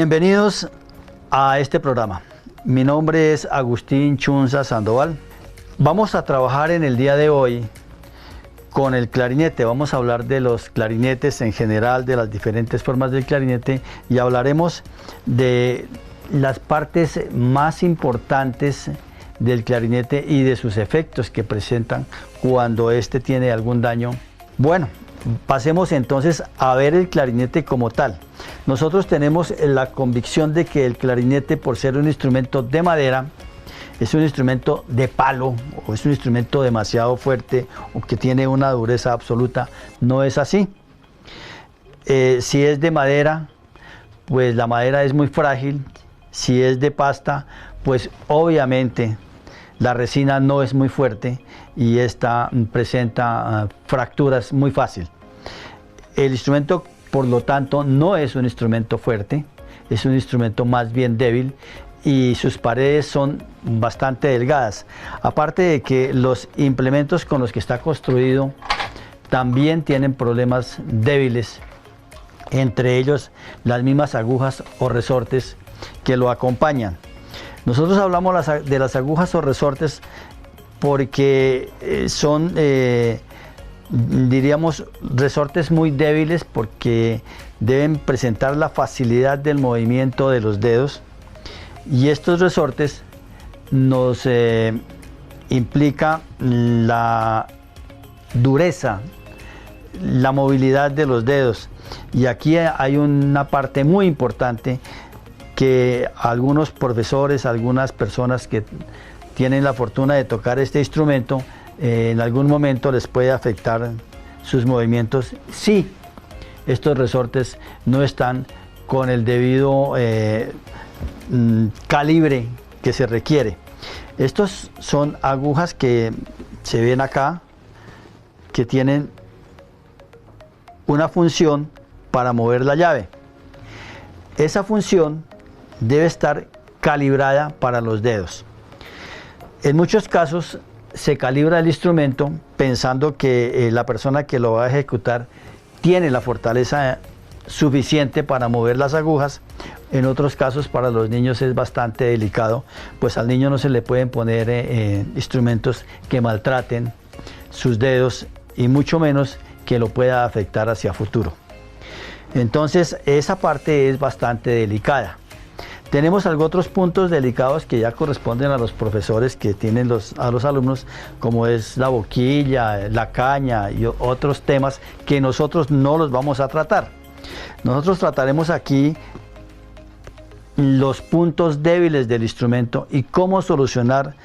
Bienvenidos a este programa. Mi nombre es Agustín Chunza Sandoval. Vamos a trabajar en el día de hoy con el clarinete. Vamos a hablar de los clarinetes en general, de las diferentes formas del clarinete, y hablaremos de las partes más importantes del clarinete y de sus efectos que presentan cuando éste tiene algún daño. Bueno, pasemos entonces a ver el clarinete como tal. Nosotros tenemos la convicción de que el clarinete, por ser un instrumento de madera, es un instrumento de palo, o es un instrumento demasiado fuerte, o que tiene una dureza absoluta. No es así. Si es de madera, pues la madera es muy frágil. Si es de pasta, pues obviamente la resina no es muy fuerte y esta presenta fracturas muy fácil. El instrumento, por lo tanto, no es un instrumento fuerte, es un instrumento más bien débil, y sus paredes son bastante delgadas. Aparte de que los implementos con los que está construido también tienen problemas débiles, entre ellos las mismas agujas o resortes que lo acompañan. Nosotros hablamos de las agujas o resortes porque son, diríamos, resortes muy débiles, porque deben presentar la facilidad del movimiento de los dedos, y estos resortes nos implica la dureza, la movilidad de los dedos. Y aquí hay una parte muy importante que algunos profesores, algunas personas que tienen la fortuna de tocar este instrumento, en algún momento les puede afectar sus movimientos si estos resortes no están con el debido calibre que se requiere. Estos son agujas que se ven acá, que tienen una función para mover la llave. Esa función debe estar calibrada para los dedos. En muchos casos se calibra el instrumento pensando que la persona que lo va a ejecutar tiene la fortaleza suficiente para mover las agujas. En otros casos, para los niños es bastante delicado, pues al niño no se le pueden poner instrumentos que maltraten sus dedos, y mucho menos que lo pueda afectar hacia futuro. Entonces esa parte es bastante delicada. Tenemos otros puntos delicados que ya corresponden a los profesores que tienen a los alumnos, como es la boquilla, la caña y otros temas que nosotros no los vamos a tratar. Nosotros trataremos aquí los puntos débiles del instrumento y cómo solucionar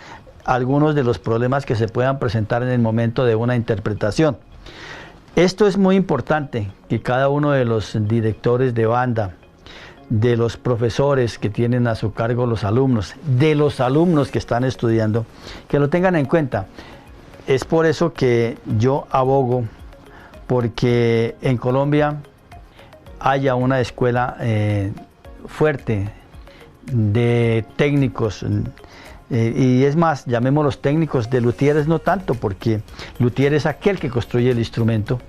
algunos de los problemas que se puedan presentar en el momento de una interpretación. Esto es muy importante, que cada uno de los directores de banda, de los profesores que tienen a su cargo los alumnos, de los alumnos que están estudiando, que lo tengan en cuenta. Es por eso que yo abogo porque en Colombia haya una escuela fuerte de técnicos, y es más, llamémoslos técnicos. De luthieres no tanto, porque luthier es aquel que construye el instrumento,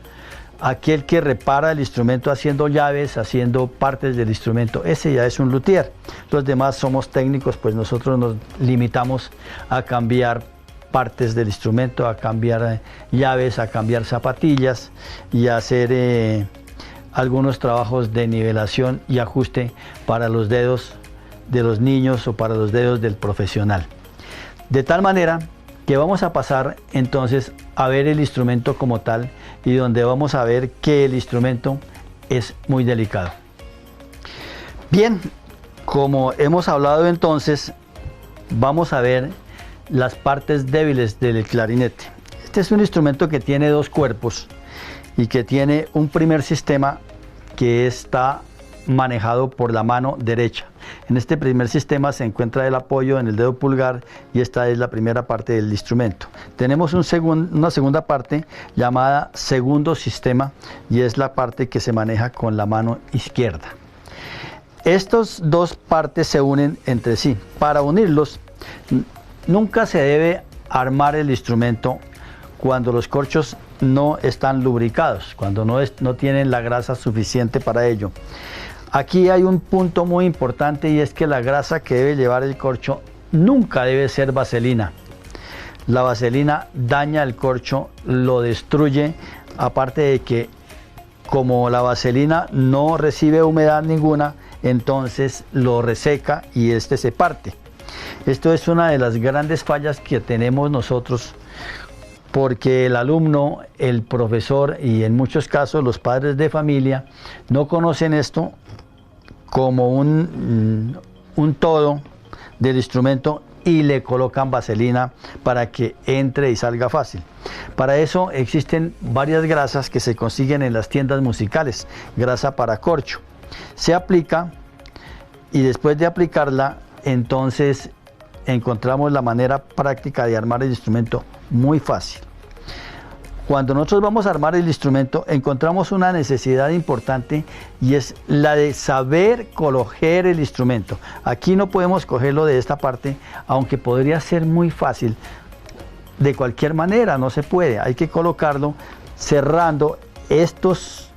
aquel que repara el instrumento haciendo llaves, haciendo partes del instrumento. Ese ya es un luthier. Los demás somos técnicos, pues nosotros nos limitamos a cambiar partes del instrumento, a cambiar llaves, a cambiar zapatillas y a hacer algunos trabajos de nivelación y ajuste para los dedos de los niños o para los dedos del profesional. De tal manera que vamos a pasar entonces a ver el instrumento como tal, y donde vamos a ver que el instrumento es muy delicado. Bien, como hemos hablado entonces, vamos a ver las partes débiles del clarinete. Este es un instrumento que tiene dos cuerpos y que tiene un primer sistema que está manejado por la mano derecha. En este primer sistema se encuentra el apoyo en el dedo pulgar, y esta es la primera parte del instrumento. Tenemos una segunda parte llamada segundo sistema, y es la parte que se maneja con la mano izquierda. Estas dos partes se unen entre sí. Para unirlos, nunca se debe armar el instrumento cuando los corchos no están lubricados, cuando no tienen la grasa suficiente para ello. Aquí hay un punto muy importante y es que la grasa que debe llevar el corcho nunca debe ser vaselina. La vaselina daña el corcho, lo destruye, aparte de que como la vaselina no recibe humedad ninguna, entonces lo reseca y este se parte. Esto es una de las grandes fallas que tenemos nosotros, porque el alumno, el profesor y en muchos casos los padres de familia no conocen esto como un todo del instrumento y le colocan vaselina para que entre y salga fácil. Para eso existen varias grasas que se consiguen en las tiendas musicales, grasa para corcho. Se aplica y después de aplicarla, entonces encontramos la manera práctica de armar el instrumento muy fácil. Cuando nosotros vamos a armar el instrumento, encontramos una necesidad importante y es la de saber coger el instrumento. Aquí no podemos cogerlo de esta parte, aunque podría ser muy fácil. De cualquier manera, no se puede. Hay que colocarlo cerrando estos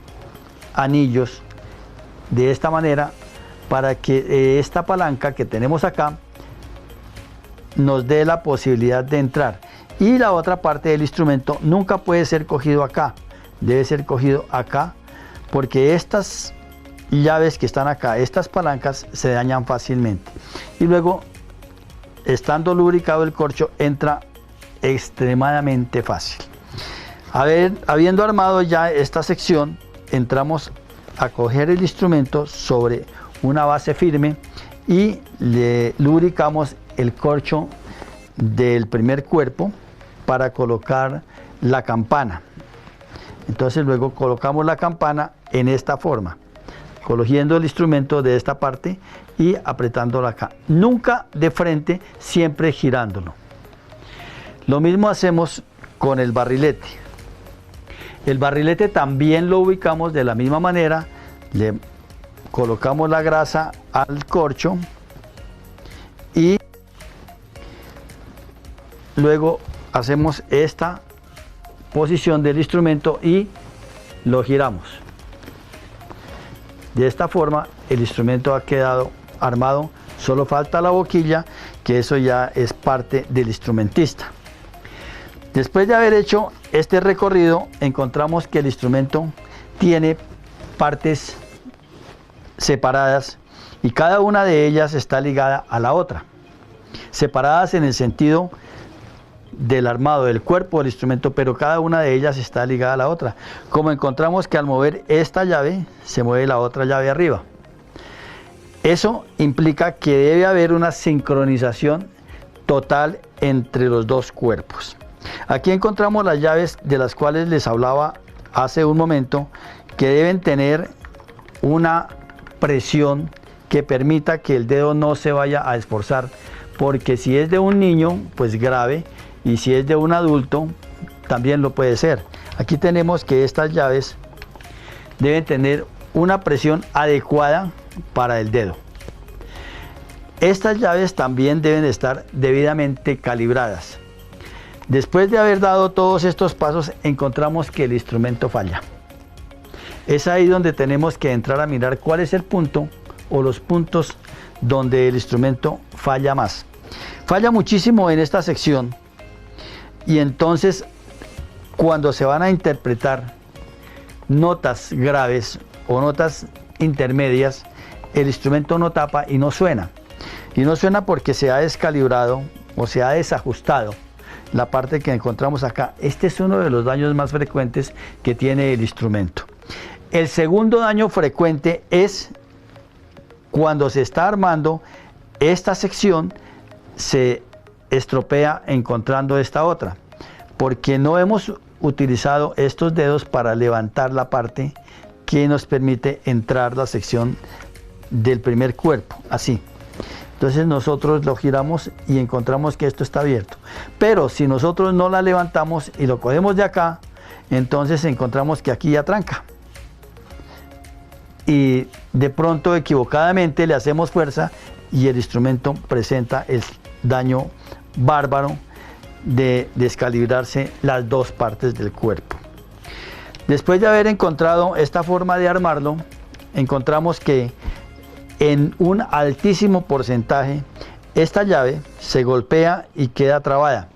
anillos de esta manera para que esta palanca que tenemos acá nos dé la posibilidad de entrar. Y la otra parte del instrumento nunca puede ser cogido acá, debe ser cogido acá, porque estas llaves que están acá, estas palancas se dañan fácilmente. Y luego, estando lubricado el corcho, entra extremadamente fácil. Habiendo armado ya esta sección, entramos a coger el instrumento sobre una base firme y le lubricamos el corcho del primer cuerpo para colocar la campana. Entonces luego colocamos la campana en esta forma, cogiendo el instrumento de esta parte y apretándolo acá. Nunca de frente, siempre girándolo. Lo mismo hacemos con el barrilete. El barrilete también lo ubicamos de la misma manera, le colocamos la grasa al corcho y luego hacemos esta posición del instrumento y lo giramos. De esta forma el instrumento ha quedado armado, solo falta la boquilla, que eso ya es parte del instrumentista. Después de haber hecho este recorrido, encontramos que el instrumento tiene partes separadas y cada una de ellas está ligada a la otra. Separadas en el sentido del armado del cuerpo del instrumento, pero cada una de ellas está ligada a la otra. Como encontramos que al mover esta llave, se mueve la otra llave arriba. Eso implica que debe haber una sincronización total entre los dos cuerpos. Aquí encontramos las llaves de las cuales les hablaba hace un momento, que deben tener una presión que permita que el dedo no se vaya a esforzar, porque si es de un niño, pues grave, y si es de un adulto, también lo puede ser. Aquí tenemos que estas llaves deben tener una presión adecuada para el dedo. Estas llaves también deben estar debidamente calibradas. Después de haber dado todos estos pasos, encontramos que el instrumento falla. Es ahí donde tenemos que entrar a mirar cuál es el punto o los puntos donde el instrumento falla más. Falla muchísimo en esta sección. Y entonces, cuando se van a interpretar notas graves o notas intermedias, el instrumento no tapa y no suena. Y no suena porque se ha descalibrado o se ha desajustado la parte que encontramos acá. Este es uno de los daños más frecuentes que tiene el instrumento. El segundo daño frecuente es cuando se está armando esta sección, se estropea encontrando esta otra, porque no hemos utilizado estos dedos para levantar la parte que nos permite entrar la sección del primer cuerpo, así. Entonces nosotros lo giramos y encontramos que esto está abierto, pero si nosotros no la levantamos y lo cogemos de acá, entonces encontramos que aquí ya tranca y de pronto equivocadamente le hacemos fuerza y el instrumento presenta el daño bárbaro de descalibrarse las dos partes del cuerpo. Después de haber encontrado esta forma de armarlo, encontramos que en un altísimo porcentaje esta llave se golpea y queda trabada.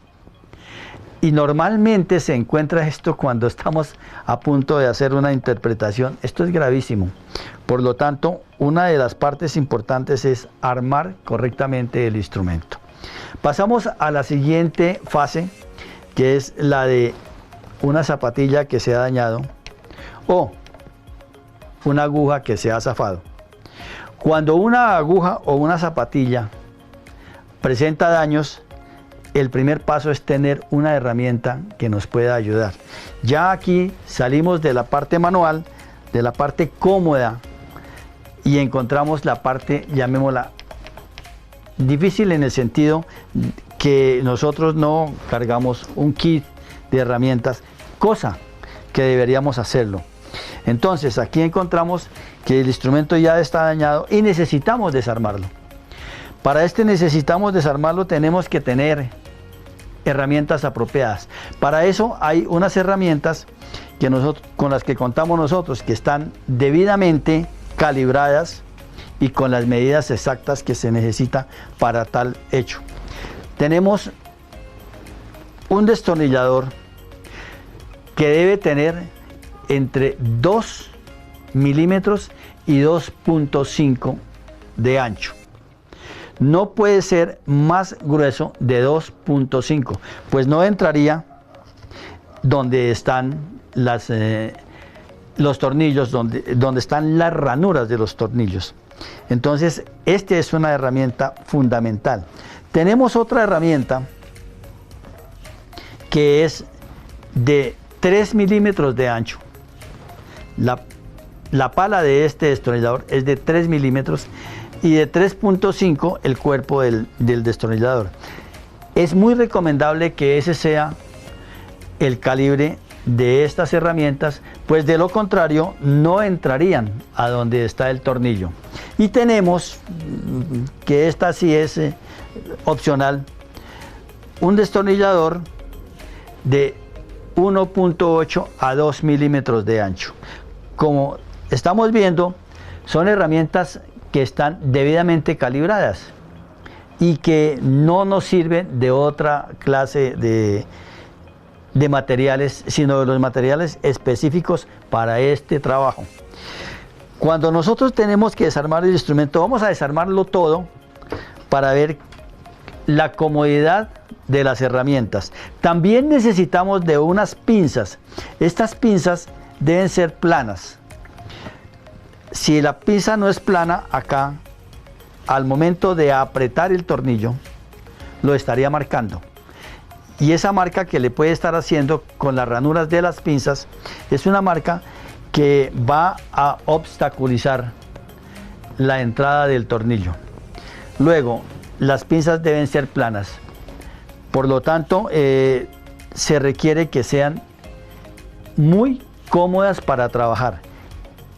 Y normalmente se encuentra esto cuando estamos a punto de hacer una interpretación. Esto es gravísimo. Por lo tanto, una de las partes importantes es armar correctamente el instrumento. Pasamos a la siguiente fase, que es la de una zapatilla que se ha dañado o una aguja que se ha zafado. Cuando una aguja o una zapatilla presenta daños, el primer paso es tener una herramienta que nos pueda ayudar. Ya aquí salimos de la parte manual, de la parte cómoda, y encontramos la parte, llamémosla, difícil en el sentido que nosotros no cargamos un kit de herramientas, cosa que deberíamos hacerlo. Entonces aquí encontramos que el instrumento ya está dañado y necesitamos desarmarlo. Para necesitamos desarmarlo, tenemos que tener herramientas apropiadas. Para eso hay unas herramientas que con las que contamos nosotros, que están debidamente calibradas y con las medidas exactas que se necesita para tal hecho. Tenemos un destornillador que debe tener entre 2 milímetros y 2.5 de ancho. No puede ser más grueso de 2.5, pues no entraría donde están los tornillos, donde están las ranuras de los tornillos. Entonces, esta es una herramienta fundamental. Tenemos otra herramienta que es de 3 milímetros de ancho. La pala de este destornillador es de 3 milímetros y de 3.5 el cuerpo del destornillador. Es muy recomendable que ese sea el calibre de estas herramientas, pues de lo contrario no entrarían a donde está el tornillo. Y tenemos, que esta sí es opcional, un destornillador de 1.8 a 2 milímetros de ancho. Como estamos viendo, son herramientas que están debidamente calibradas y que no nos sirven de otra clase de materiales, sino de los materiales específicos para este trabajo. Cuando nosotros tenemos que desarmar el instrumento, vamos a desarmarlo todo para ver la comodidad de las herramientas. También necesitamos de unas pinzas. Estas pinzas deben ser planas. Si la pinza no es plana, acá, al momento de apretar el tornillo, lo estaría marcando. Y esa marca que le puede estar haciendo con las ranuras de las pinzas es una marca que va a obstaculizar la entrada del tornillo. Luego, las pinzas deben ser planas. Por lo tanto, se requiere que sean muy cómodas para trabajar,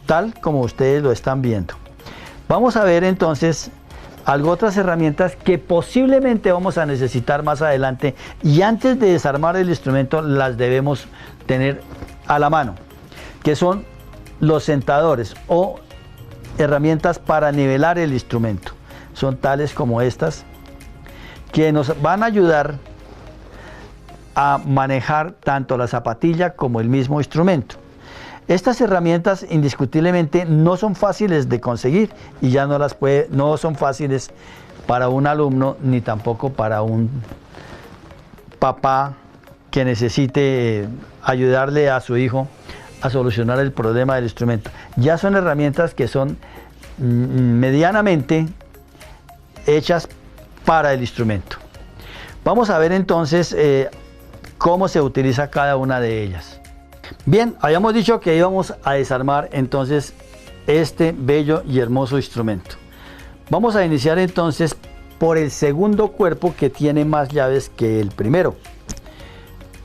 tal como ustedes lo están viendo. Vamos a ver entonces otras herramientas que posiblemente vamos a necesitar más adelante, y antes de desarmar el instrumento las debemos tener a la mano, que son los sentadores o herramientas para nivelar el instrumento. Son tales como estas, que nos van a ayudar a manejar tanto la zapatilla como el mismo instrumento. Estas herramientas indiscutiblemente no son fáciles de conseguir y ya no son fáciles para un alumno ni tampoco para un papá que necesite ayudarle a su hijo a solucionar el problema del instrumento. Ya son herramientas que son medianamente hechas para el instrumento. Vamos a ver entonces cómo se utiliza cada una de ellas. Bien, habíamos dicho que íbamos a desarmar entonces este bello y hermoso instrumento. Vamos a iniciar entonces por el segundo cuerpo, que tiene más llaves que el primero.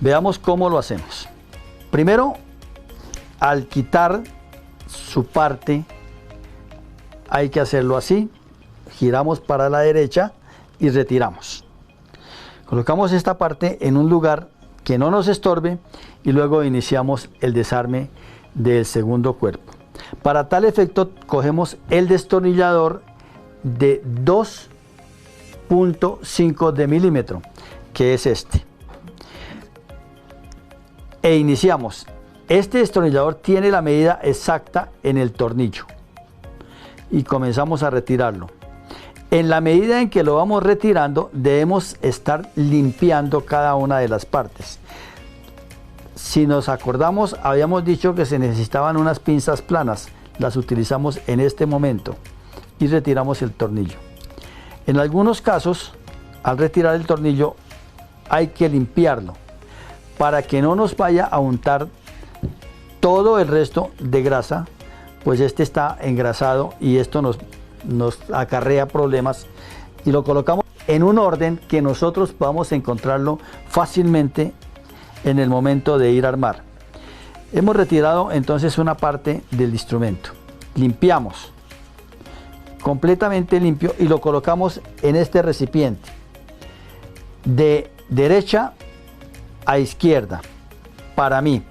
Veamos cómo lo hacemos. Primero, al quitar su parte, hay que hacerlo así. Giramos para la derecha y retiramos. Colocamos esta parte en un lugar que no nos estorbe y luego iniciamos el desarme del segundo cuerpo. Para tal efecto cogemos el destornillador de 2.5 de milímetro, que es este, e iniciamos. Este destornillador tiene la medida exacta en el tornillo y comenzamos a retirarlo. En la medida en que lo vamos retirando, debemos estar limpiando cada una de las partes. Si nos acordamos, habíamos dicho que se necesitaban unas pinzas planas. Las utilizamos en este momento y retiramos el tornillo. En algunos casos, al retirar el tornillo, hay que limpiarlo para que no nos vaya a untar todo el resto de grasa, pues este está engrasado y esto nos acarrea problemas, y lo colocamos en un orden que nosotros podamos encontrarlo fácilmente en el momento de ir a armar. Hemos retirado entonces una parte del instrumento, limpiamos completamente limpio y lo colocamos en este recipiente de derecha a izquierda. Para mí,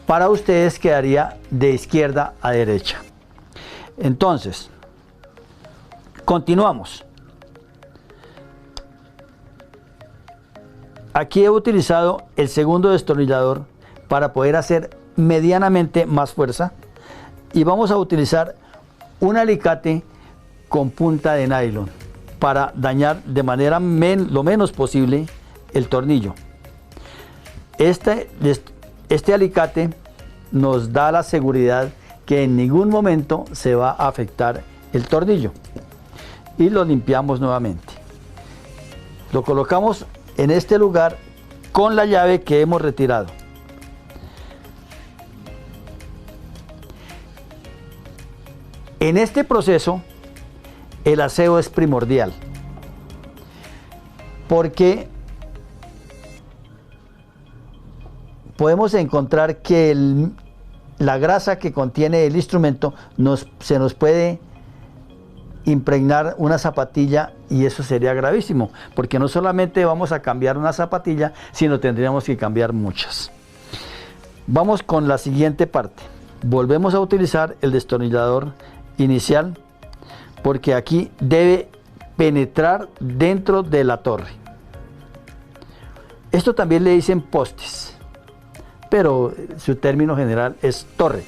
para ustedes quedaría de izquierda a derecha. Entonces continuamos. Aquí he utilizado el segundo destornillador para poder hacer medianamente más fuerza, y vamos a utilizar un alicate con punta de nylon para dañar de manera lo menos posible el tornillo. Este alicate nos da la seguridad que en ningún momento se va a afectar el tornillo, y lo limpiamos nuevamente. Lo colocamos en este lugar con la llave que hemos retirado. En este proceso el aseo es primordial, porque podemos encontrar que la grasa que contiene el instrumento se nos puede impregnar una zapatilla, y eso sería gravísimo, porque no solamente vamos a cambiar una zapatilla, sino tendríamos que cambiar muchas. Vamos con la siguiente parte. Volvemos a utilizar el destornillador inicial, porque aquí debe penetrar dentro de la torre. Esto también le dicen postes, pero su término general es torre.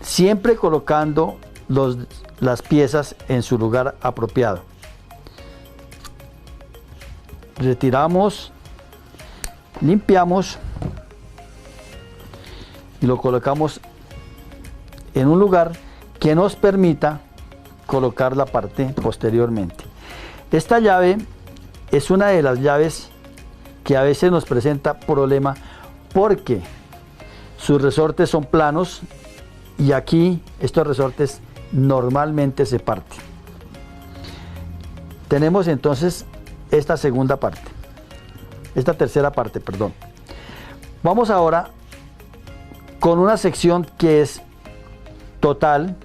Siempre colocando las piezas en su lugar apropiado. Retiramos, limpiamos y lo colocamos en un lugar que nos permita colocar la parte posteriormente. Esta llave es una de las llaves que a veces nos presenta problema, porque sus resortes son planos y aquí estos resortes normalmente se parten. Tenemos entonces esta tercera parte, perdón. Vamos ahora con una sección que es total,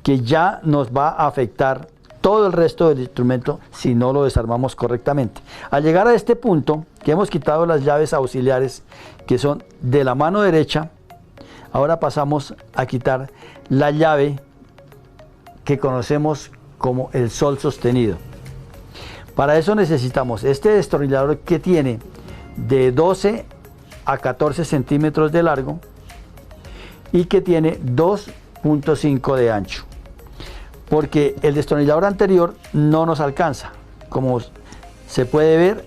que ya nos va a afectar todo el resto del instrumento si no lo desarmamos correctamente. Al llegar a este punto, que hemos quitado las llaves auxiliares que son de la mano derecha, ahora pasamos a quitar la llave que conocemos como el sol sostenido. Para eso necesitamos este destornillador que tiene de 12 a 14 centímetros de largo y que tiene 2.5 de ancho, porque el destornillador anterior no nos alcanza. Como se puede ver,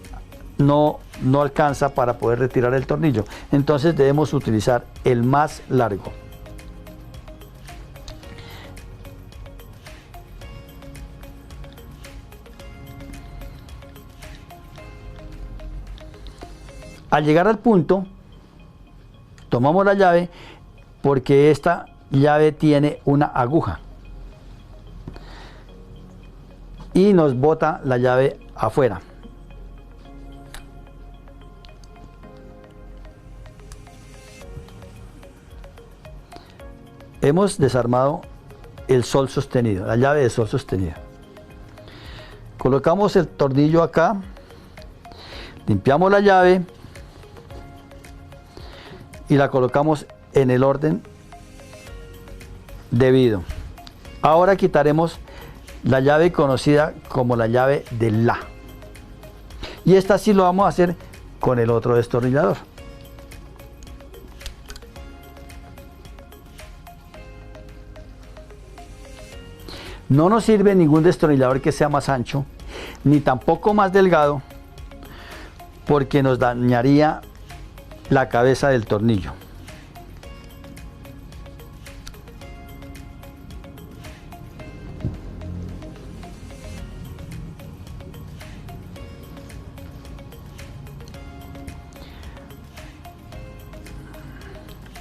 no alcanza para poder retirar el tornillo, entonces debemos utilizar el más largo. Al llegar al punto, tomamos la llave, porque esta llave tiene una aguja y nos bota la llave afuera. Hemos desarmado el sol sostenido, la llave de sol sostenido. Colocamos el tornillo acá, limpiamos la llave y la colocamos en el orden debido. Ahora quitaremos la llave conocida como la llave de la. Y esta sí lo vamos a hacer con el otro destornillador. No nos sirve ningún destornillador que sea más ancho, ni tampoco más delgado, porque nos dañaría la cabeza del tornillo.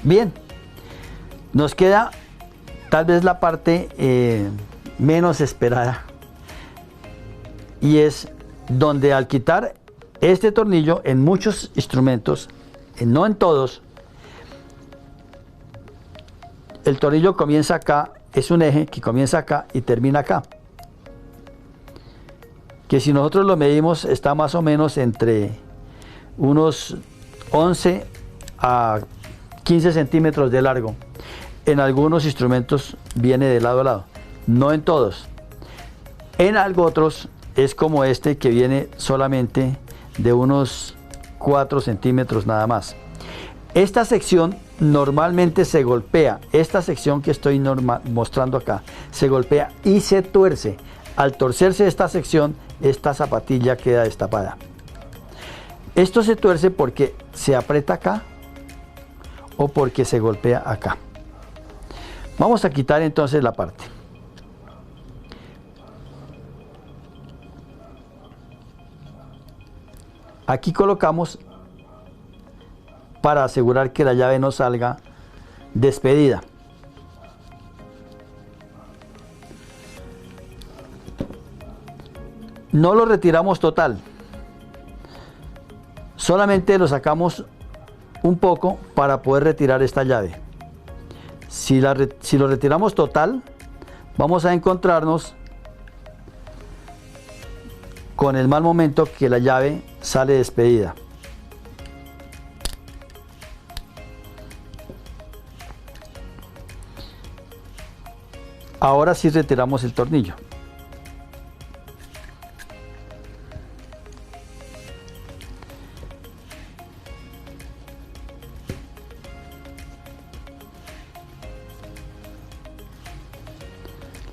Bien, nos queda tal vez la parte menos esperada, y es donde al quitar este tornillo en muchos instrumentos, no en todos, el tornillo comienza acá, es un eje que comienza acá y termina acá, que si nosotros lo medimos está más o menos entre unos 11 a 15 centímetros de largo. En algunos instrumentos viene de lado a lado, no en todos. En algo otros es como este, que viene solamente de unos 4 centímetros nada más. Esta sección normalmente se golpea, esta sección que estoy mostrando acá, se golpea y se tuerce. Al torcerse esta sección, esta zapatilla queda destapada. Esto se tuerce porque se aprieta acá o porque se golpea acá. Vamos a quitar entonces la parte. Aquí colocamos para asegurar que la llave no salga despedida. No lo retiramos total, solamente lo sacamos un poco para poder retirar esta llave. Si lo retiramos total, vamos a encontrarnos con el mal momento que la llave sale despedida. Ahora sí retiramos el tornillo.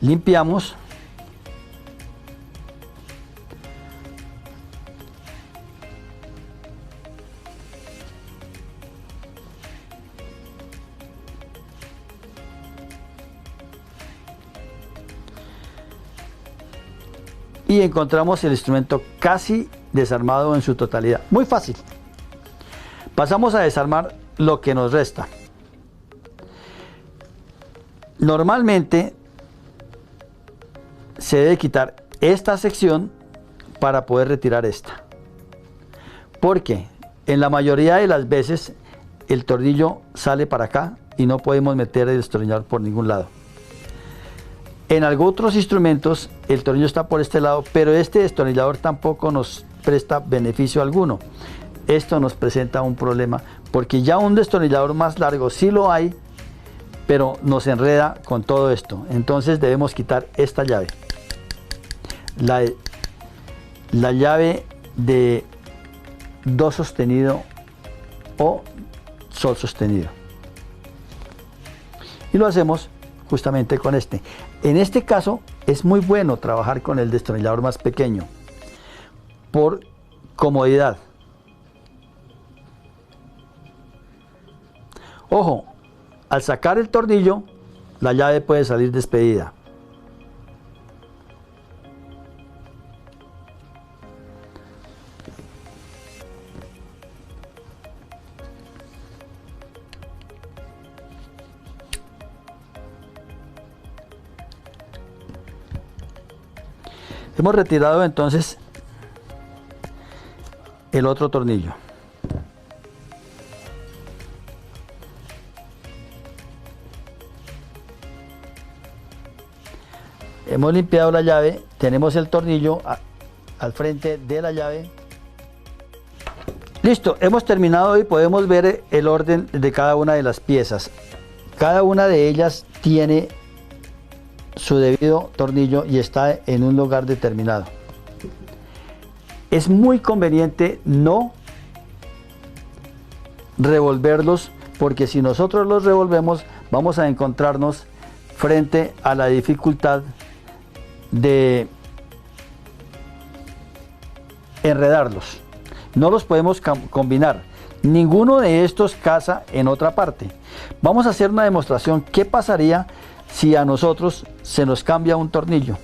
Limpiamos. Y encontramos el instrumento casi desarmado en su totalidad. Muy fácil. Pasamos a desarmar lo que nos resta. Normalmente se debe quitar esta sección para poder retirar esta, porque en la mayoría de las veces el tornillo sale para acá y no podemos meter el destornillador por ningún lado. En algunos otros instrumentos el tornillo está por este lado, pero este destornillador tampoco nos presta beneficio alguno. Esto nos presenta un problema, porque ya un destornillador más largo sí lo hay, pero nos enreda con todo esto. Entonces debemos quitar esta llave, la llave de do sostenido o sol sostenido, y lo hacemos justamente con este. En este caso es muy bueno trabajar con el destornillador más pequeño por comodidad. Ojo, al sacar el tornillo la llave puede salir despedida. Hemos retirado entonces el otro tornillo. Hemos limpiado la llave, tenemos el tornillo al frente de la llave. Listo, hemos terminado y podemos ver el orden de cada una de las piezas. Cada una de ellas tiene su debido tornillo y está en un lugar determinado. Es muy conveniente no revolverlos, porque si nosotros los revolvemos vamos a encontrarnos frente a la dificultad de enredarlos. No los podemos combinar. Ninguno de estos casa en otra parte. Vamos a hacer una demostración. ¿Qué pasaría si a nosotros se nos cambia un tornillo?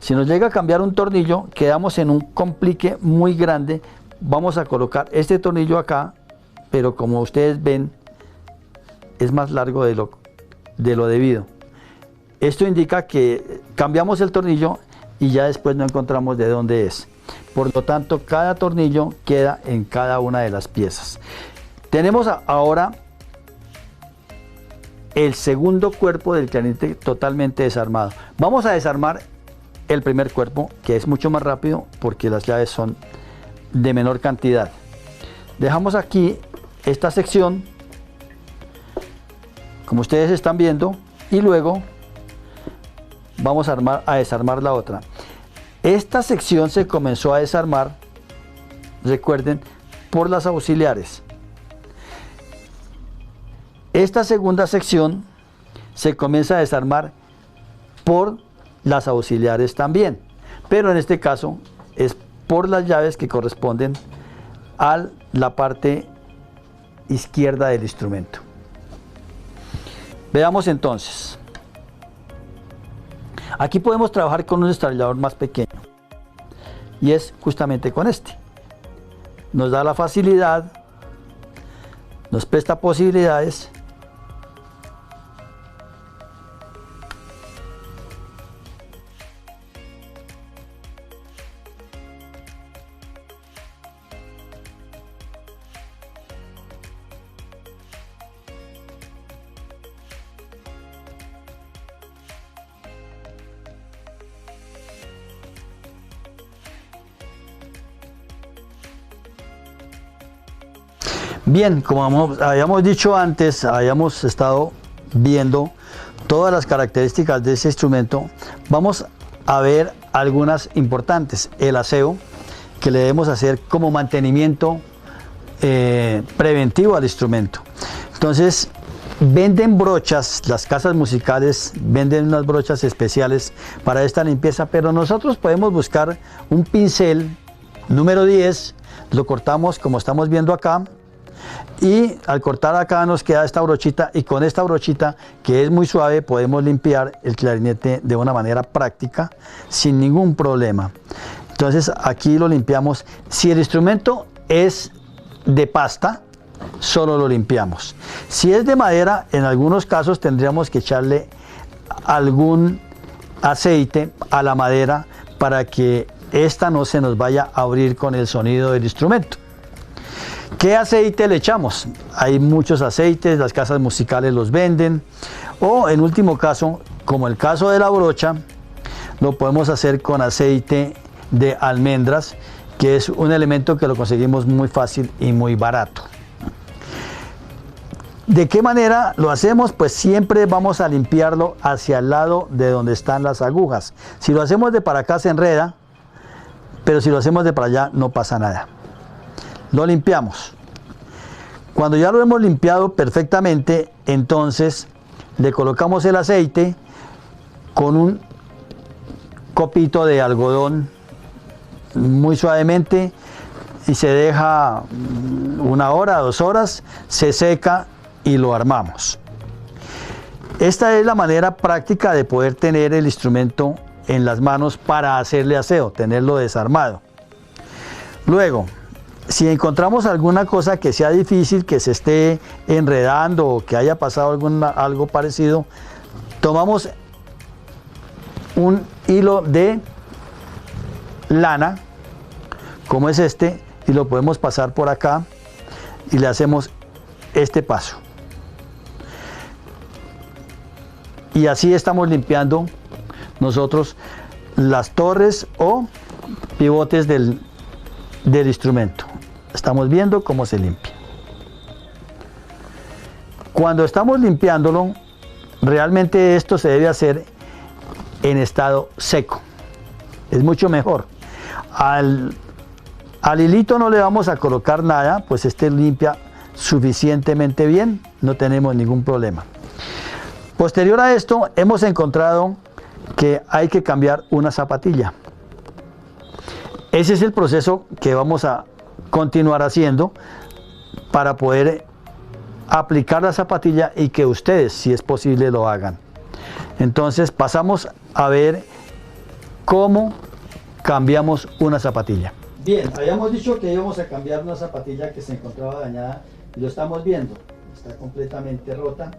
Si nos llega a cambiar un tornillo, quedamos en un complique muy grande. Vamos a colocar este tornillo acá, pero como ustedes ven, es más largo de lo debido. Esto indica que cambiamos el tornillo y ya después no encontramos de dónde es. Por lo tanto, cada tornillo queda en cada una de las piezas. Tenemos ahora el segundo cuerpo del clarinete totalmente desarmado. Vamos a desarmar el primer cuerpo, que es mucho más rápido porque las llaves son de menor cantidad. Dejamos aquí esta sección, como ustedes están viendo, y luego vamos a desarmar la otra. Esta sección se comenzó a desarmar, recuerden, por las auxiliares. Esta segunda sección se comienza a desarmar por las auxiliares también, pero en este caso es por las llaves que corresponden a la parte izquierda del instrumento. Veamos entonces. Aquí podemos trabajar con un destornillador más pequeño y es justamente con este. Nos da la facilidad, nos presta posibilidades. Bien, como habíamos dicho antes, habíamos estado viendo todas las características de ese instrumento. Vamos a ver algunas importantes. El aseo que le debemos hacer como mantenimiento preventivo al instrumento. Entonces, venden brochas, las casas musicales venden unas brochas especiales para esta limpieza, pero nosotros podemos buscar un pincel número 10, lo cortamos como estamos viendo acá, y al cortar acá nos queda esta brochita, y con esta brochita, que es muy suave, podemos limpiar el clarinete de una manera práctica sin ningún problema. Entonces aquí lo limpiamos. Si el instrumento es de pasta, solo lo limpiamos. Si es de madera, en algunos casos tendríamos que echarle algún aceite a la madera para que esta no se nos vaya a abrir con el sonido del instrumento. ¿Qué aceite le echamos? Hay muchos aceites, las casas musicales los venden, o en último caso, como el caso de la brocha, lo podemos hacer con aceite de almendras, que es un elemento que lo conseguimos muy fácil y muy barato. ¿De qué manera lo hacemos? Pues siempre vamos a limpiarlo hacia el lado de donde están las agujas. Si lo hacemos de para acá se enreda, pero si lo hacemos de para allá no pasa nada. Lo limpiamos. Cuando ya lo hemos limpiado perfectamente, entonces le colocamos el aceite con un copito de algodón muy suavemente y se deja 1 hora, 2 horas, se seca y lo armamos. Esta es la manera práctica de poder tener el instrumento en las manos para hacerle aseo, tenerlo desarmado. Luego, si encontramos alguna cosa que sea difícil, que se esté enredando o que haya pasado algo parecido, tomamos un hilo de lana, como es este, y lo podemos pasar por acá y le hacemos este paso. Y así estamos limpiando nosotros las torres o pivotes del instrumento. estamos viendo cómo se limpia. Cuando estamos limpiándolo, realmente esto se debe hacer en estado seco. Es mucho mejor. Al hilito no le vamos a colocar nada, pues este limpia suficientemente bien, no tenemos ningún problema. Posterior a esto, hemos encontrado que hay que cambiar una zapatilla. Ese es el proceso que vamos a continuar haciendo para poder aplicar la zapatilla y que ustedes, si es posible, lo hagan. Entonces pasamos a ver cómo cambiamos una zapatilla. Bien, habíamos dicho que íbamos a cambiar una zapatilla que se encontraba dañada y lo estamos viendo, está completamente rota.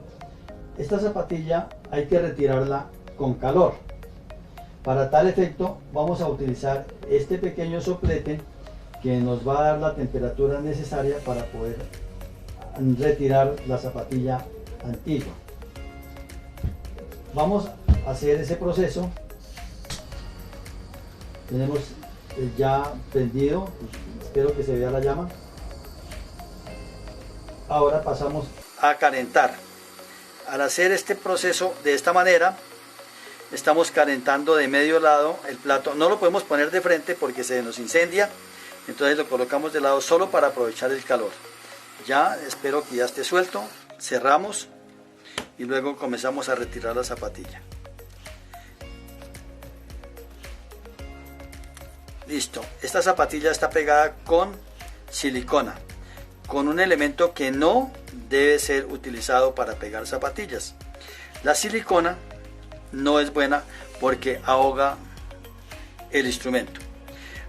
Esta zapatilla hay que retirarla con calor. Para tal efecto vamos a utilizar este pequeño soplete que nos va a dar la temperatura necesaria para poder retirar la zapatilla antigua. Vamos a hacer ese proceso. Tenemos ya prendido, espero que se vea la llama. Ahora pasamos a calentar. Al hacer este proceso de esta manera, estamos calentando de medio lado el plato. No lo podemos poner de frente porque se nos incendia, entonces lo colocamos de lado solo para aprovechar el calor. Ya espero que ya esté suelto, cerramos y luego comenzamos a retirar la zapatilla. Listo, esta zapatilla está pegada con silicona, con un elemento que no debe ser utilizado para pegar zapatillas. La silicona no es buena porque ahoga el instrumento.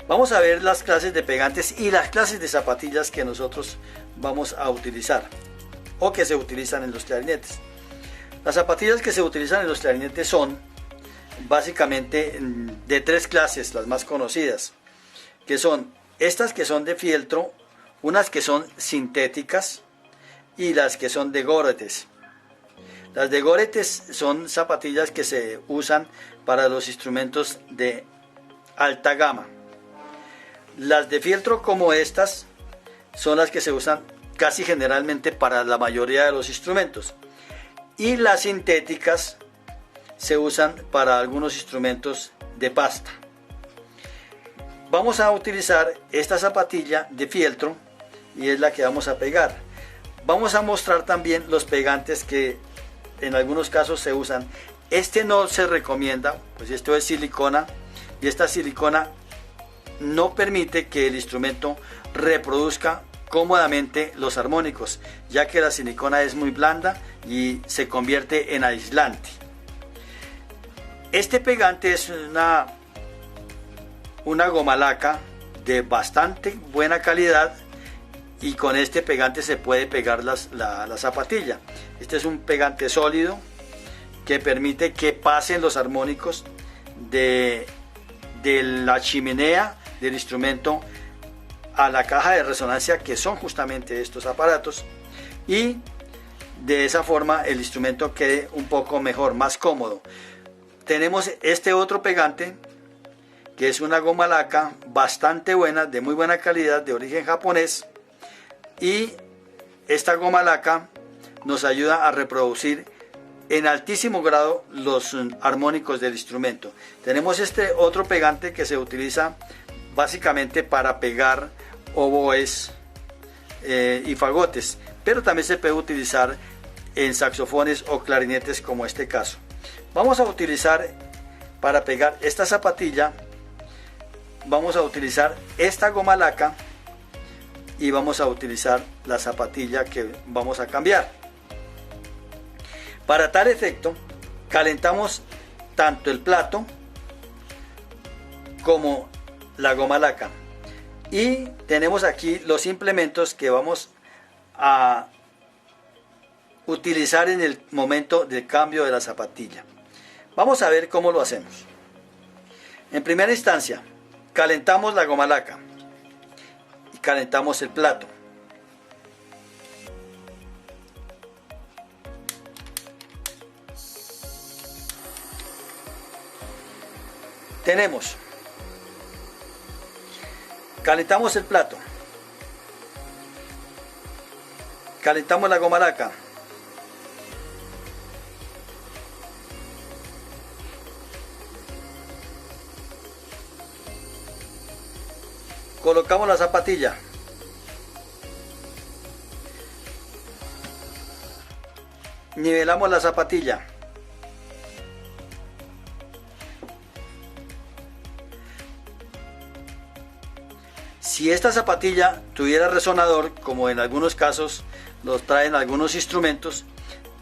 Vamos a ver las clases de pegantes y las clases de zapatillas que nosotros vamos a utilizar o que se utilizan en los clarinetes. Las zapatillas que se utilizan en los clarinetes son básicamente de tres clases, las más conocidas, que son estas que son de fieltro, unas que son sintéticas y las que son de goretes. Las de goretes son zapatillas que se usan para los instrumentos de alta gama. Las de fieltro como estas son las que se usan casi generalmente para la mayoría de los instrumentos. Y las sintéticas se usan para algunos instrumentos de pasta. Vamos a utilizar esta zapatilla de fieltro y es la que vamos a pegar. Vamos a mostrar también los pegantes que en algunos casos se usan. Este no se recomienda, pues esto es silicona y esta silicona no permite que el instrumento reproduzca cómodamente los armónicos, ya que la silicona es muy blanda y se convierte en aislante. Este pegante es una goma laca de bastante buena calidad y con este pegante se puede pegar la zapatilla. Este es un pegante sólido que permite que pasen los armónicos de la chimenea del instrumento a la caja de resonancia, que son justamente estos aparatos, y de esa forma el instrumento quede un poco mejor, más cómodo. Tenemos este otro pegante que es una goma laca bastante buena, de muy buena calidad, de origen japonés, y esta goma laca nos ayuda a reproducir en altísimo grado los armónicos del instrumento. Tenemos este otro pegante que se utiliza básicamente para pegar oboes y fagotes, pero también se puede utilizar en saxofones o clarinetes, como este caso. Vamos a utilizar para pegar esta zapatilla, vamos a utilizar esta goma laca y vamos a utilizar la zapatilla que vamos a cambiar. Para tal efecto, calentamos tanto el plato como la goma laca. Y tenemos aquí los implementos que vamos a utilizar en el momento del cambio de la zapatilla. Vamos a ver cómo lo hacemos. En primera instancia, calentamos la goma laca y calentamos el plato. Calentamos el plato, Calentamos la goma laca. Colocamos la zapatilla. Nivelamos la zapatilla. Si esta zapatilla tuviera resonador, como en algunos casos los traen algunos instrumentos,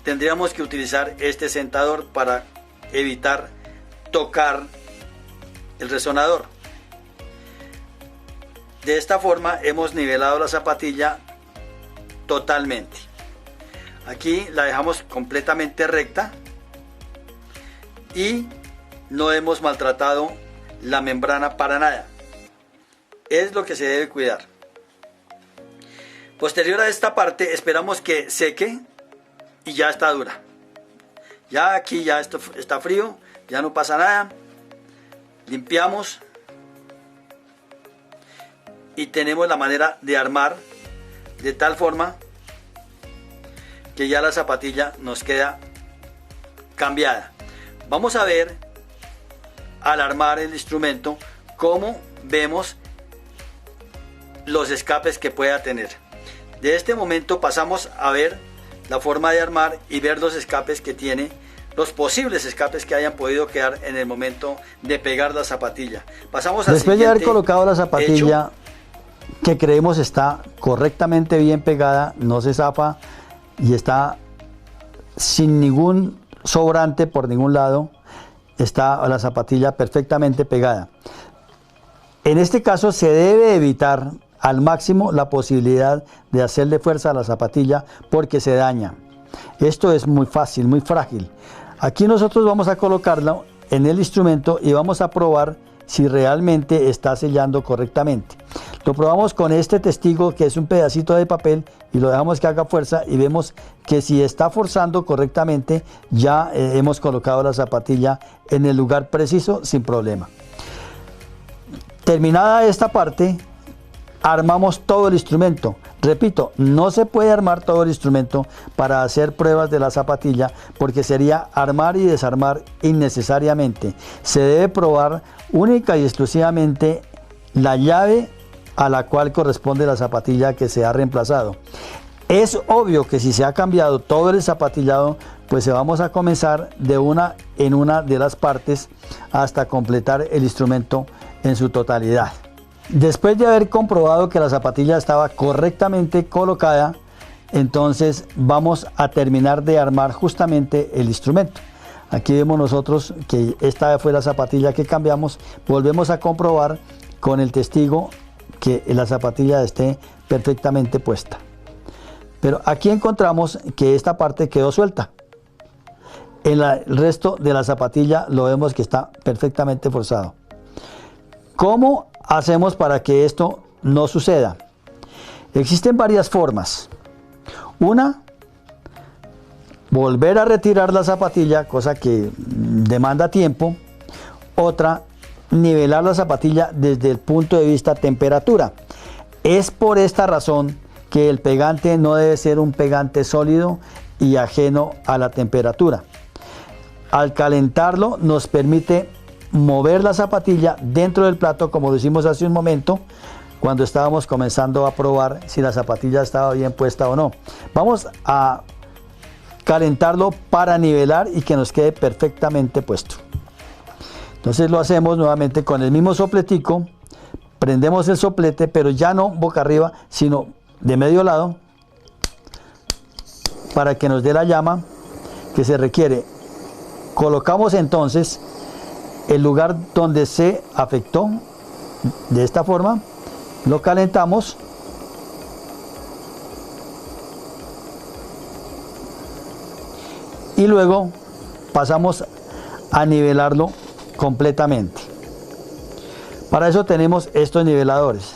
tendríamos que utilizar este sentador para evitar tocar el resonador. De esta forma hemos nivelado la zapatilla totalmente. Aquí la dejamos completamente recta y no hemos maltratado la membrana para nada. Es lo que se debe cuidar. Posterior a esta parte esperamos que seque y ya está dura. Ya aquí ya esto está frío, ya no pasa nada. Limpiamos y tenemos la manera de armar de tal forma que ya la zapatilla nos queda cambiada. Vamos a ver al armar el instrumento cómo vemos los escapes que pueda tener. De este momento pasamos a ver la forma de armar y ver los escapes que tiene, los posibles escapes que hayan podido quedar en el momento de pegar la zapatilla. Pasamos al Después de haber siguiente colocado la zapatilla hecho. que creemos está correctamente bien pegada, no se zapa y está sin ningún sobrante por ningún lado, está la zapatilla perfectamente pegada. En este caso se debe evitar al máximo la posibilidad de hacerle fuerza a la zapatilla porque se daña. Esto es muy fácil, muy frágil. Aquí nosotros vamos a colocarlo en el instrumento y vamos a probar si realmente está sellando correctamente. Lo probamos con este testigo, que es un pedacito de papel, y lo dejamos que haga fuerza y vemos que si está forzando correctamente ya hemos colocado la zapatilla en el lugar preciso sin problema. Terminada esta parte, armamos todo el instrumento. Repito, no se puede armar todo el instrumento para hacer pruebas de la zapatilla porque sería armar y desarmar innecesariamente. Se debe probar única y exclusivamente la llave a la cual corresponde la zapatilla que se ha reemplazado. Es obvio que si se ha cambiado todo el zapatillado, pues vamos a comenzar de una en una de las partes hasta completar el instrumento en su totalidad. Después de haber comprobado que la zapatilla estaba correctamente colocada, entonces vamos a terminar de armar justamente el instrumento. Aquí vemos nosotros que esta fue la zapatilla que cambiamos. Volvemos a comprobar con el testigo que la zapatilla esté perfectamente puesta. Pero aquí encontramos que esta parte quedó suelta. En el resto de la zapatilla lo vemos que está perfectamente forzado. ¿Cómo hacemos para que esto no suceda? Existen varias formas. Una, volver a retirar la zapatilla, cosa que demanda tiempo. Otra, nivelar la zapatilla desde el punto de vista temperatura. Es por esta razón que el pegante no debe ser un pegante sólido y ajeno a la temperatura. Al calentarlo nos permite mover la zapatilla dentro del plato, como lo hicimos hace un momento cuando estábamos comenzando a probar si la zapatilla estaba bien puesta o no. Vamos a calentarlo para nivelar y que nos quede perfectamente puesto. Entonces lo hacemos nuevamente con el mismo sopletico. Prendemos el soplete, pero ya no boca arriba, sino de medio lado, para que nos dé la llama que se requiere. Colocamos entonces el lugar donde se afectó de esta forma, lo calentamos y luego pasamos a nivelarlo completamente. Para eso tenemos estos niveladores.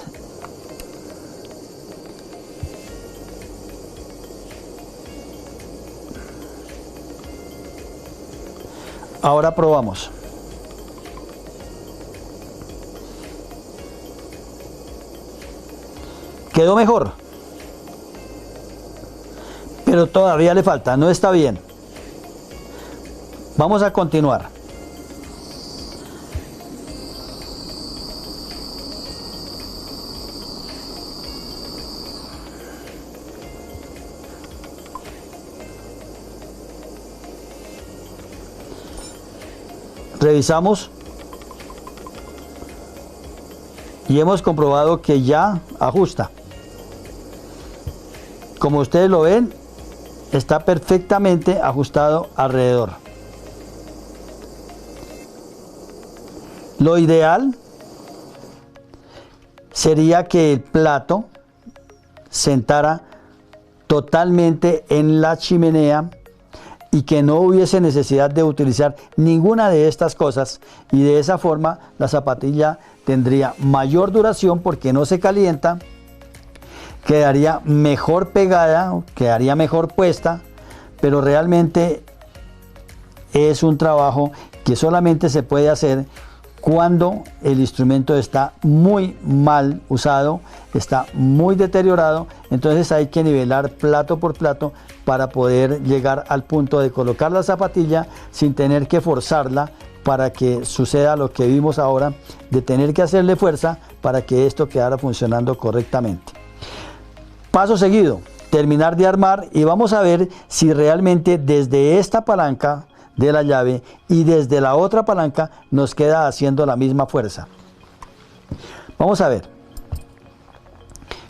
Ahora probamos. ¿Quedó mejor? pero todavía le falta, no está bien. Vamos a continuar. Revisamos y hemos comprobado que ya ajusta. Como ustedes lo ven, está perfectamente ajustado alrededor. Lo ideal sería que el plato sentara totalmente en la chimenea y que no hubiese necesidad de utilizar ninguna de estas cosas, y de esa forma la zapatilla tendría mayor duración porque no se calienta, quedaría mejor pegada, quedaría mejor puesta, pero realmente es un trabajo que solamente se puede hacer cuando el instrumento está muy mal usado, está muy deteriorado. Entonces hay que nivelar plato por plato para poder llegar al punto de colocar la zapatilla sin tener que forzarla, para que suceda lo que vimos ahora, de tener que hacerle fuerza para que esto quedara funcionando correctamente. Paso seguido, terminar de armar, y vamos a ver si realmente desde esta palanca de la llave y desde la otra palanca nos queda haciendo la misma fuerza. Vamos a ver.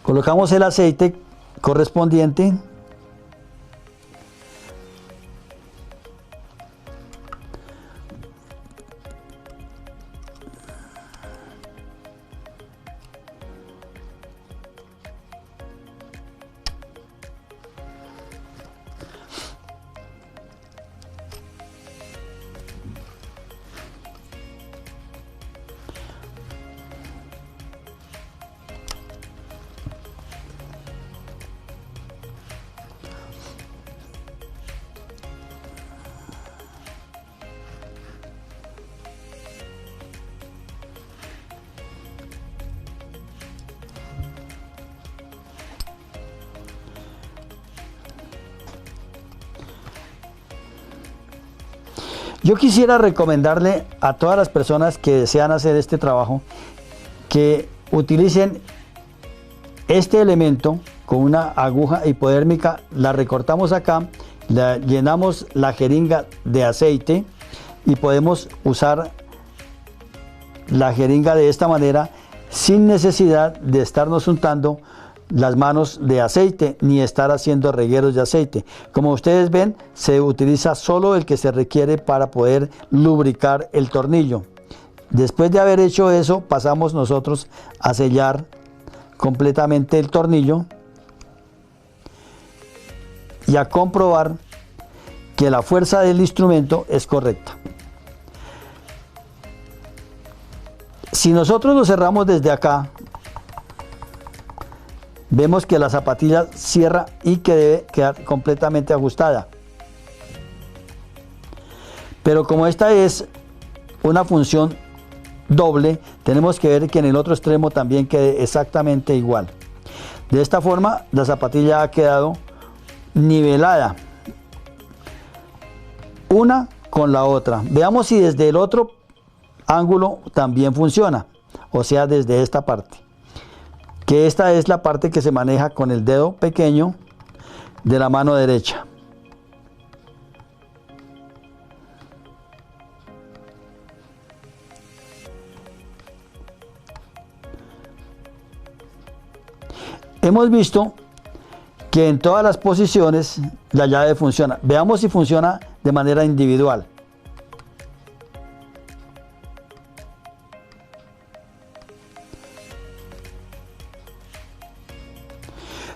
Colocamos el aceite correspondiente. Yo quisiera recomendarle a todas las personas que desean hacer este trabajo que utilicen este elemento con una aguja hipodérmica. La recortamos acá, llenamos la jeringa de aceite y podemos usar la jeringa de esta manera sin necesidad de estarnos untando las manos de aceite ni estar haciendo regueros de aceite. Como ustedes ven, se utiliza solo el que se requiere para poder lubricar el tornillo. Después de haber hecho eso, pasamos nosotros a sellar completamente el tornillo y a comprobar que la fuerza del instrumento es correcta. Si nosotros lo cerramos desde acá, vemos que la zapatilla cierra y que debe quedar completamente ajustada. Pero como esta es una función doble, tenemos que ver que en el otro extremo también quede exactamente igual. De esta forma la zapatilla ha quedado nivelada una con la otra. Veamos si desde el otro ángulo también funciona, o sea, desde esta parte, que esta es la parte que se maneja con el dedo pequeño de la mano derecha. Hemos visto que en todas las posiciones la llave funciona. Veamos si funciona de manera individual.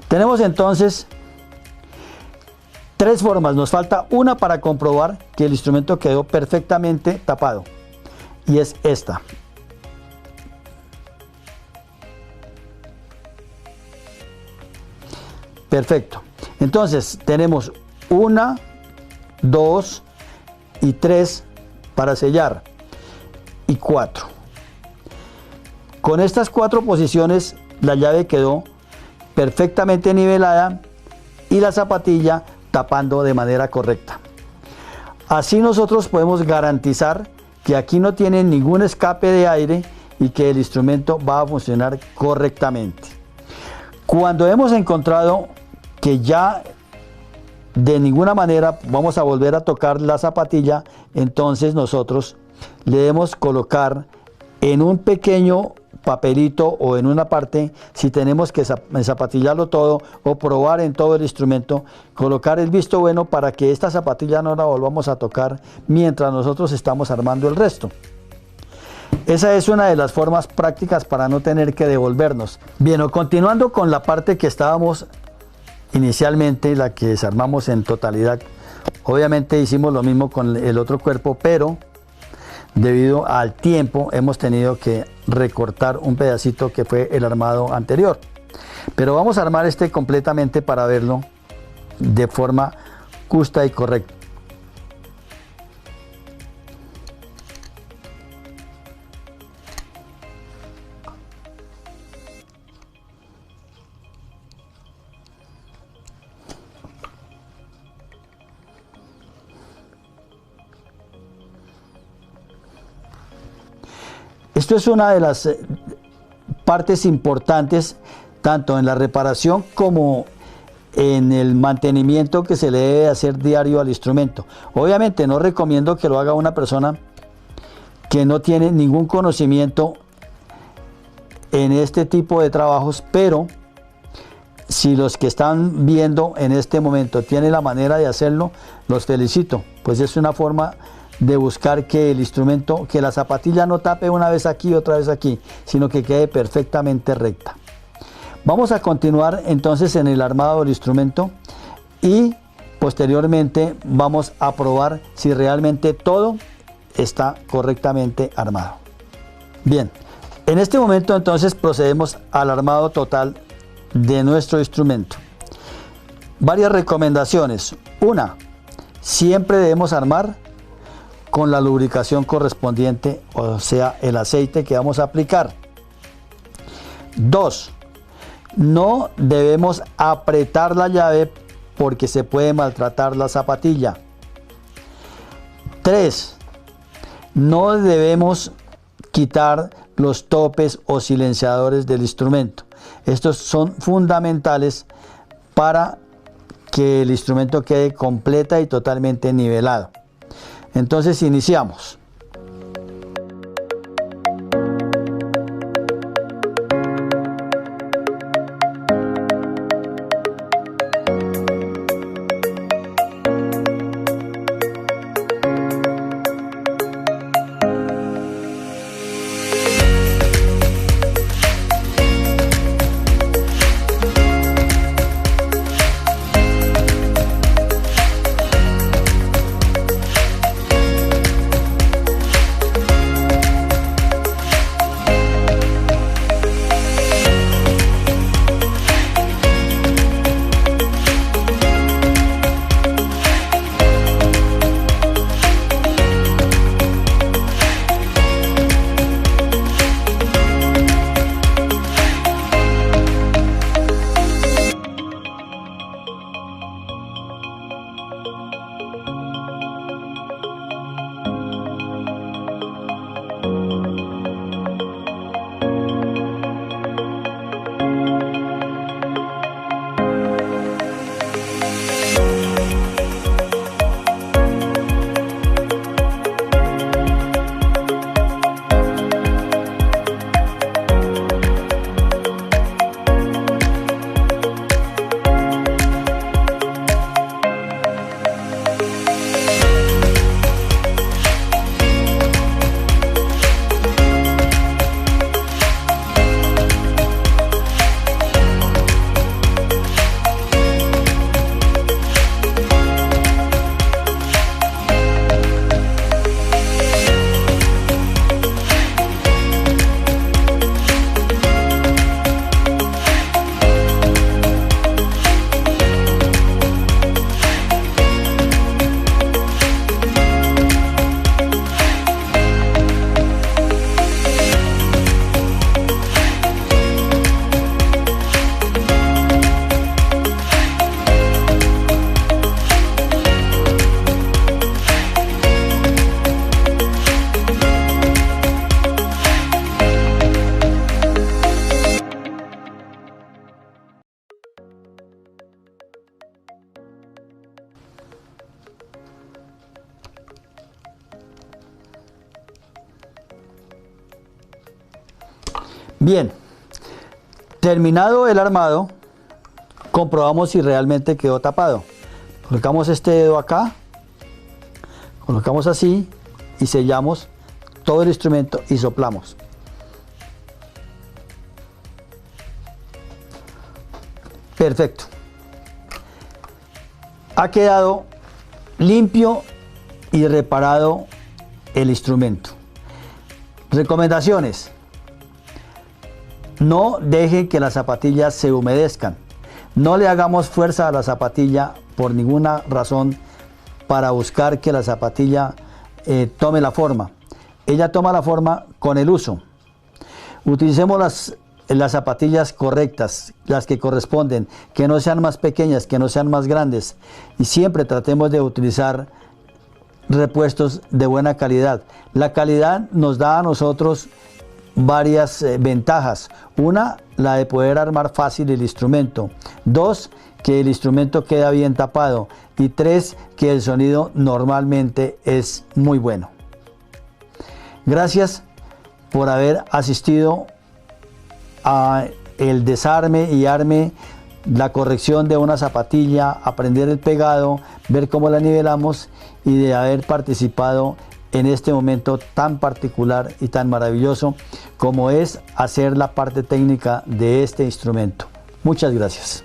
Tenemos entonces tres formas. Nos falta una para comprobar que el instrumento quedó perfectamente tapado, y es esta. Perfecto. Entonces tenemos 1, 2 y 3 para sellar, y 4. Con estas 4 posiciones la llave quedó perfectamente nivelada y la zapatilla tapando de manera correcta. Así nosotros podemos garantizar que aquí no tiene ningún escape de aire y que el instrumento va a funcionar correctamente. Cuando hemos encontrado que ya de ninguna manera vamos a volver a tocar la zapatilla, entonces nosotros le debemos colocar en un pequeño papelito o en una parte, si tenemos que zapatillarlo todo o probar en todo el instrumento, colocar el visto bueno para que esta zapatilla no la volvamos a tocar mientras nosotros estamos armando el resto. Esa es una de las formas prácticas para no tener que devolvernos. Bien, continuando con la parte que estábamos inicialmente, la que desarmamos en totalidad, obviamente hicimos lo mismo con el otro cuerpo, pero debido al tiempo hemos tenido que recortar un pedacito que fue el armado anterior. Pero vamos a armar este completamente para verlo de forma justa y correcta. Esto es una de las partes importantes tanto en la reparación como en el mantenimiento que se le debe hacer diario al instrumento. Obviamente no recomiendo que lo haga una persona que no tiene ningún conocimiento en este tipo de trabajos, pero si los que están viendo en este momento tienen la manera de hacerlo, los felicito, pues es una forma de buscar que el instrumento, que la zapatilla no tape una vez aquí, otra vez aquí, sino que quede perfectamente recta. Vamos a continuar entonces en el armado del instrumento y posteriormente vamos a probar si realmente todo está correctamente armado. Bien, en este momento entonces procedemos al armado total de nuestro instrumento. Varias recomendaciones. Una, siempre debemos armar con la lubricación correspondiente, o sea, el aceite que vamos a aplicar. 2. No debemos apretar la llave porque se puede maltratar la zapatilla. 3. No debemos quitar los topes o silenciadores del instrumento. Estos son fundamentales para que el instrumento quede completa y totalmente nivelado. Entonces iniciamos. Bien, terminado el armado, comprobamos si realmente quedó tapado. Colocamos este dedo acá, colocamos así y sellamos todo el instrumento y soplamos. Perfecto. Ha quedado limpio y reparado el instrumento. Recomendaciones: no deje que las zapatillas se humedezcan. No le hagamos fuerza a la zapatilla por ninguna razón para buscar que la zapatilla tome la forma. Ella toma la forma con el uso. Utilicemos las zapatillas correctas, las que corresponden, que no sean más pequeñas, que no sean más grandes, y siempre tratemos de utilizar repuestos de buena calidad. La calidad nos da a nosotros varias ventajas. Una, la de poder armar fácil el instrumento. Dos, que el instrumento queda bien tapado. Y tres, que el sonido normalmente es muy bueno. Gracias por haber asistido a el desarme y arme, la corrección de una zapatilla, aprender el pegado, ver cómo la nivelamos y de haber participado en este momento tan particular y tan maravilloso como es hacer la parte técnica de este instrumento. Muchas gracias.